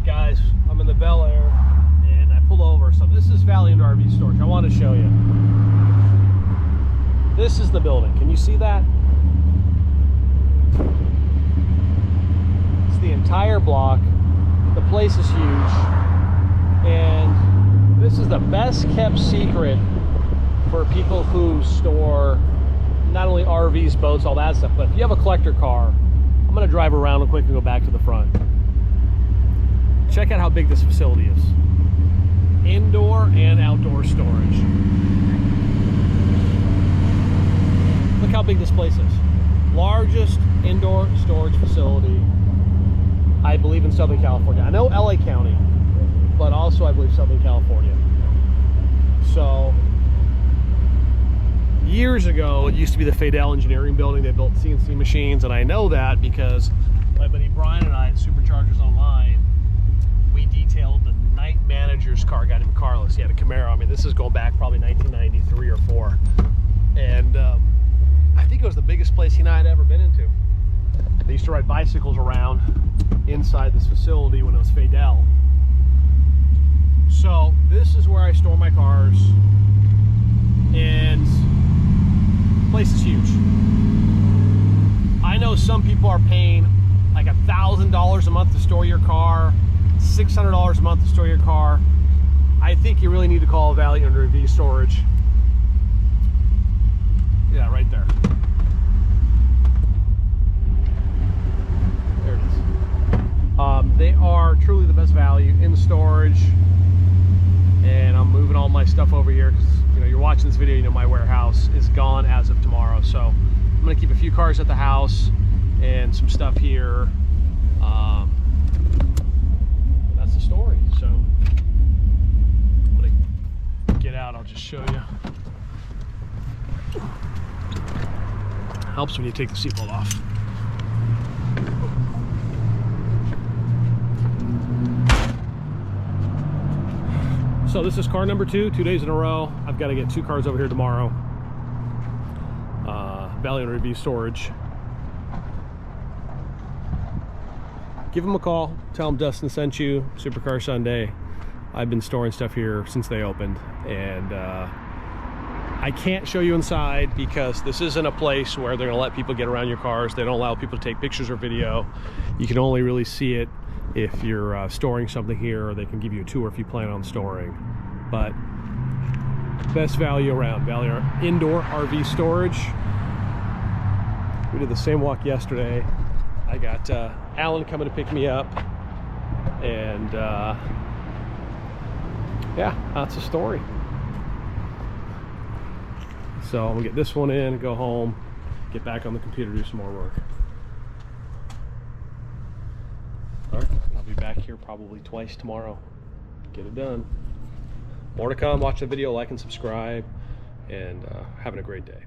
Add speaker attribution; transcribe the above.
Speaker 1: right, guys, I'm in the Bel Air and I pulled over. So this is Valley Indoor RV Storage. I want to show you. This is the building. Can you see that? It's the entire block. The place is huge. And this is the best kept secret for people who store not only RVs, boats, all that stuff, but if you have a collector car, I'm going to drive around real quick and go back to the front. Check out how big this facility is. Indoor and outdoor storage. Look how big this place is. Largest indoor storage facility, I believe, in Southern California. I know LA County, but also I believe Southern California. So, years ago, it used to be the Fadel Engineering Building. They built CNC machines, and I know that because my buddy Brian and I at Superchargers Online, we detailed the night manager's car, a guy named Carlos. He had a Camaro. I mean, this is going back probably 1993 or 4. And I think it was the biggest place he and I had ever been into. They used to ride bicycles around inside this facility when it was Fadel. So this is where I store my cars. And the place is huge. I know some people are paying like $1,000 a month to store your car, $600 a month to store your car. I think you really need to call Valley Indoor RV Storage. Yeah, right there. There it is. They are truly the best value in storage. And I'm moving all my stuff over here because, you know, you're watching this video, you know my warehouse is gone as of tomorrow. So I'm going to keep a few cars at the house and some stuff here. That's the story. So I'm going to get out. I'll just show you. Helps when you take the seatbelt off. So this is car number 2 days in a row. I've got to get 2 cars over here tomorrow. Valley Indoor RV Storage. Give them a call. Tell them Dustin sent you. Supercar Sunday. I've been storing stuff here since they opened. And I can't show you inside because this isn't a place where they're going to let people get around your cars. They don't allow people to take pictures or video. You can only really see it if you're storing something here, or they can give you a tour if you plan on storing. But best value around, Valley Indoor RV Storage. We did the same walk yesterday. I got Alan coming to pick me up, and yeah, that's the story. So I'm gonna get this one in, go home, get back on the computer, do some more work. All right, I'll be back here probably twice tomorrow. Get it done. More to come. Watch the video, like and subscribe, and having a great day.